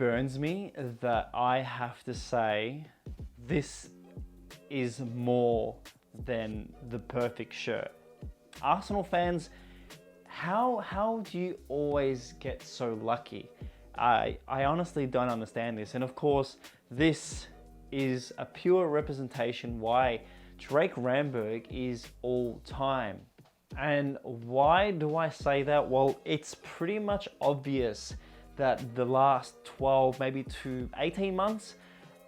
burns me that I have to say this is more than the perfect shirt. Arsenal fans, how do you always get so lucky? I honestly don't understand this. And of course, this is a pure representation why Drake Ramberg is all time. And why do I say that? Well, it's pretty much obvious that the last 12, maybe to 18 months,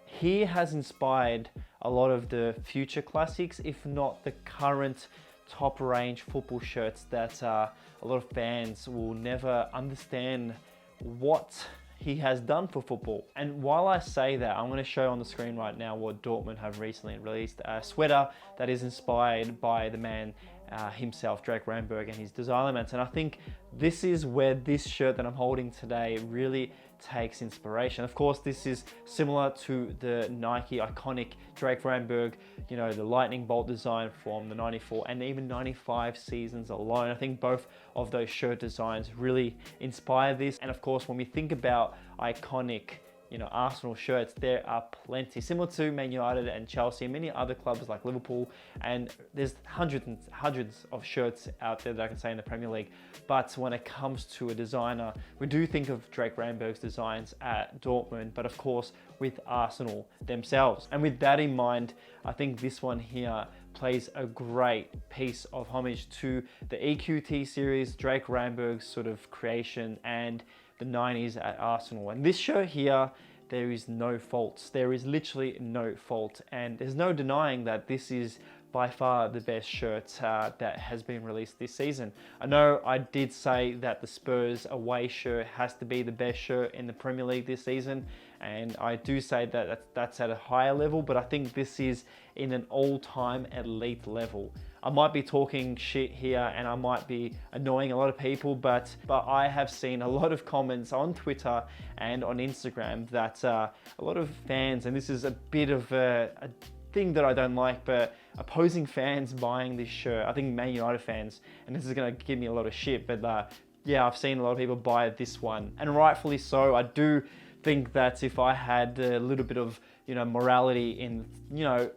he has inspired a lot of the future classics, if not the current top range football shirts that a lot of fans will never understand what he has done for football. And while I say that, I'm going to show on the screen right now what Dortmund have recently released, a sweater that is inspired by the man himself, Drake Ramberg, and his design elements. And I think this is where this shirt that I'm holding today really takes inspiration. Of course, this is similar to the Nike iconic Drake Ramberg, you know, the lightning bolt design from the 94 and even 95 seasons alone. I think both of those shirt designs really inspire this. And of course, when we think about iconic, you know, Arsenal shirts, there are plenty, similar to Man United and Chelsea and many other clubs like Liverpool, and there's hundreds and hundreds of shirts out there that I can say in the Premier League. But when it comes to a designer, we do think of Drake Ramberg's designs at Dortmund, but of course with Arsenal themselves. And with that in mind, I think this one here plays a great piece of homage to the EQT series, Drake Ramberg's sort of creation, and the 90s at Arsenal. And this shirt here, there is no faults. There is literally no fault. And there's no denying that this is by far the best shirt that has been released this season. I know I did say that the Spurs away shirt has to be the best shirt in the Premier League this season. And I do say that that's at a higher level, but I think this is in an all-time elite level. I might be talking shit here and I might be annoying a lot of people, but I have seen a lot of comments on Twitter and on Instagram that a lot of fans, and this is a bit of a thing that I don't like, but opposing fans buying this shirt, I think Man United fans, and this is gonna give me a lot of shit, but yeah, I've seen a lot of people buy this one, and rightfully so. I do think that if I had a little bit of, you know, morality in, you know,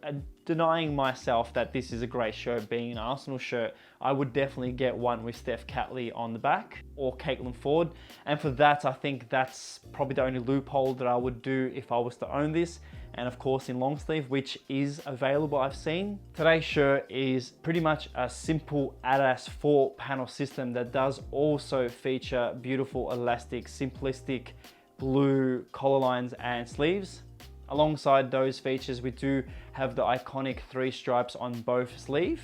denying myself that this is a great shirt being an Arsenal shirt, I would definitely get one with Steph Catley on the back or Caitlin Ford. And for that, I think that's probably the only loophole that I would do if I was to own this. And of course in long sleeve, which is available, I've seen. Today's shirt is pretty much a simple Adidas 4-panel system that does also feature beautiful, elastic, simplistic blue collar lines and sleeves. Alongside those features, we do have the iconic 3 stripes on both sleeve.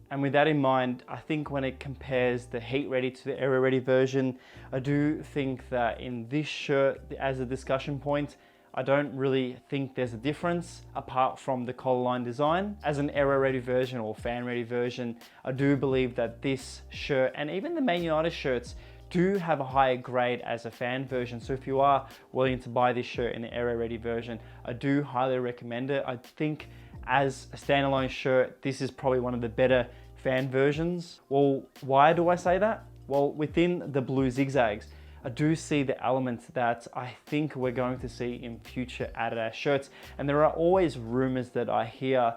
And with that in mind, I think when it compares the Heat Ready to the Aero Ready version, I do think that in this shirt, as a discussion point, I don't really think there's a difference apart from the collar line design. As an Aero Ready version or Fan Ready version, I do believe that this shirt and even the Man United shirts do have a higher grade as a fan version. So if you are willing to buy this shirt in the Aero Ready version, I do highly recommend it. I think as a standalone shirt, this is probably one of the better fan versions. Well, why do I say that? Well, within the blue zigzags, I do see the elements that I think we're going to see in future Adidas shirts. And there are always rumors that I hear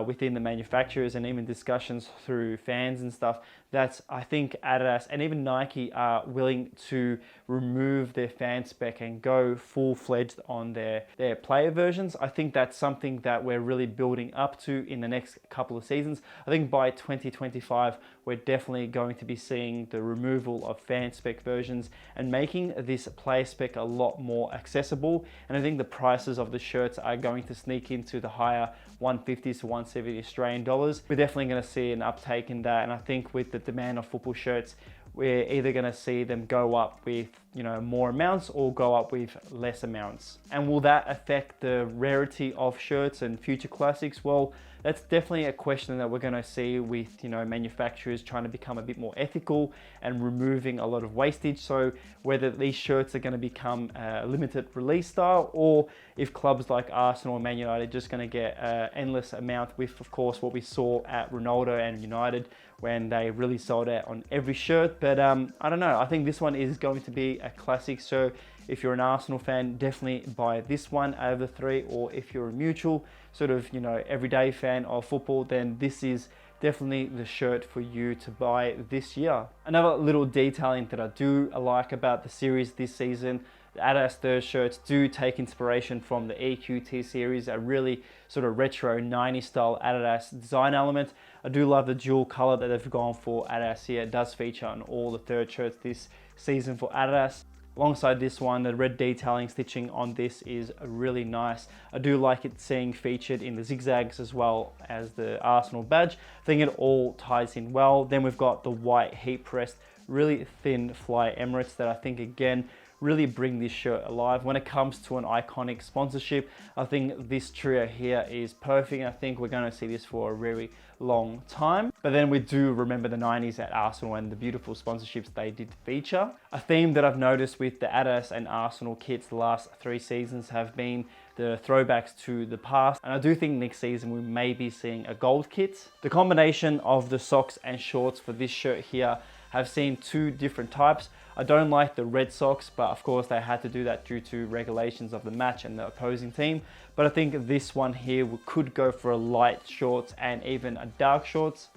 within the manufacturers and even discussions through fans and stuff that I think Adidas and even Nike are willing to remove their fan spec and go full-fledged on their player versions. I think that's something that we're really building up to in the next couple of seasons. I think by 2025, we're definitely going to be seeing the removal of fan spec versions and making this player spec a lot more accessible. And I think the prices of the shirts are going to sneak into the higher 150s to 170 Australian dollars. We're definitely going to see an uptake in that. And I think with the demand of football shirts, we're either going to see them go up with, you know, more amounts or go up with less amounts. And will that affect the rarity of shirts and future classics? Well, that's definitely a question that we're going to see with, you know, manufacturers trying to become a bit more ethical and removing a lot of wastage. So whether these shirts are going to become a limited release style, or if clubs like Arsenal and Man United are just going to get an endless amount with, of course, what we saw at Ronaldo and United when they really sold out on every shirt. But I don't know, I think this one is going to be a classic. So If you're an Arsenal fan, definitely buy this one out of the three, or if you're a mutual sort of, everyday fan of football, then this is definitely the shirt for you to buy this year. Another little detailing that I do like about the series this season, the Adidas third shirts do take inspiration from the EQT series, a really sort of retro 90s style Adidas design element. I do love the dual color that they've gone for Adidas here. It does feature on all the third shirts this season for Adidas. Alongside this one, the red detailing stitching on this is really nice. I do like it seeing featured in the zigzags as well as the Arsenal badge. I think it all ties in well. Then we've got the white heat pressed, really thin fly Emirates that I think again really bring this shirt alive. When it comes to an iconic sponsorship, I think this trio here is perfect. I think we're going to see this for a very long time. But then we do remember the 90s at Arsenal and the beautiful sponsorships they did feature. A theme that I've noticed with the Adidas and Arsenal kits the last 3 seasons have been the throwbacks to the past, and I do think next season we may be seeing a gold kit. The combination of the socks and shorts for this shirt here have seen 2 different types. I don't like the red socks, but of course they had to do that due to regulations of the match and the opposing team. But I think this one here could go for a light shorts and even a dark shorts.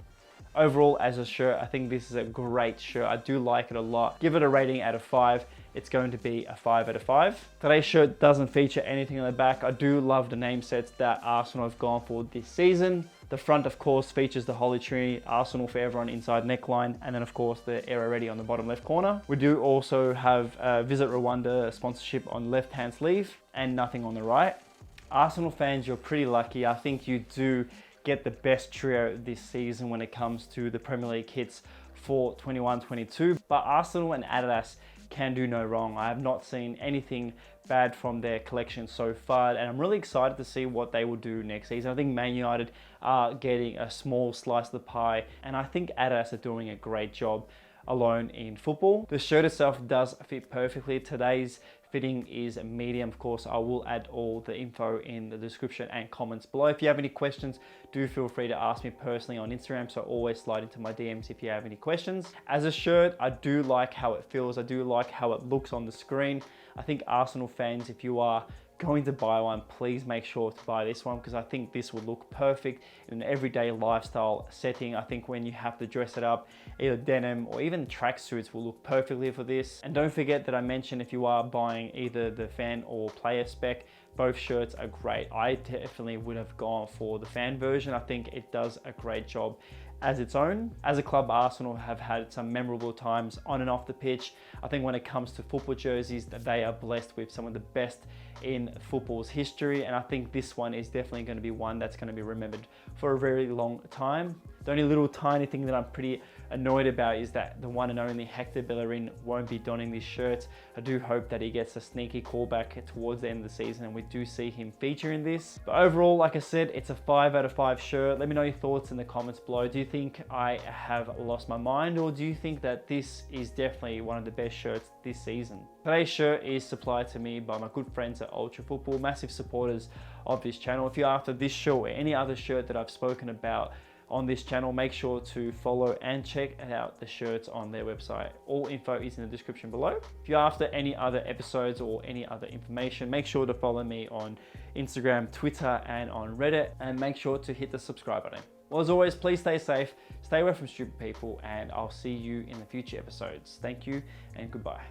Overall, as a shirt, I think this is a great shirt. I do like it a lot. Give it a rating out of 5. It's going to be a 5 out of 5. Today's shirt doesn't feature anything on the back. I do love the name sets that Arsenal have gone for this season. The front, of course, features the Holy Trinity, Arsenal Forever on inside neckline, and then of course the Era Ready on the bottom left corner. We do also have Visit Rwanda sponsorship on left-hand sleeve and nothing on the right. Arsenal fans, you're pretty lucky. I think you do get the best trio this season when it comes to the Premier League kits for 21-22. But Arsenal and Adidas can do no wrong. I have not seen anything bad from their collection so far, and I'm really excited to see what they will do next season. I think Man United are getting a small slice of the pie, and I think Adidas are doing a great job alone in football. The shirt itself does fit perfectly. Today's fitting is a medium. Of course, I will add all the info in the description and comments below. If you have any questions, do feel free to ask me personally on Instagram, so always slide into my DMs if you have any questions. As a shirt, I do like how it feels. I do like how it looks on the screen. I think Arsenal fans, if you are going to buy one, please make sure to buy this one, because I think this would look perfect in an everyday lifestyle setting. I think when you have to dress it up, either denim or even tracksuits will look perfectly for this. And don't forget that I mentioned if you are buying either the fan or player spec, both shirts are great. I definitely would have gone for the fan version. I think it does a great job as its own. As a club, Arsenal have had some memorable times on and off the pitch. I think when it comes to football jerseys, that they are blessed with some of the best in football's history, and I think this one is definitely going to be one that's going to be remembered for a very long time. The only little tiny thing that I'm pretty annoyed about is that the one and only Hector Bellerin won't be donning this shirt. I do hope that he gets a sneaky callback towards the end of the season and we do see him feature in this. But overall, like I said, it's a 5 out of 5 shirt. Let me know your thoughts in the comments below. Do you think I have lost my mind, or do you think that this is definitely one of the best shirts this season? Today's shirt is supplied to me by my good friends at Ultra Football, massive supporters of this channel. If you're after this shirt or any other shirt that I've spoken about on this channel, make sure to follow and check out the shirts on their website. All info is in the description below. If you're after any other episodes or any other information, make sure to follow me on Instagram, Twitter, and on Reddit, and make sure to hit the subscribe button. Well, as always, please stay safe, stay away from stupid people, and I'll see you in the future episodes. Thank you and goodbye.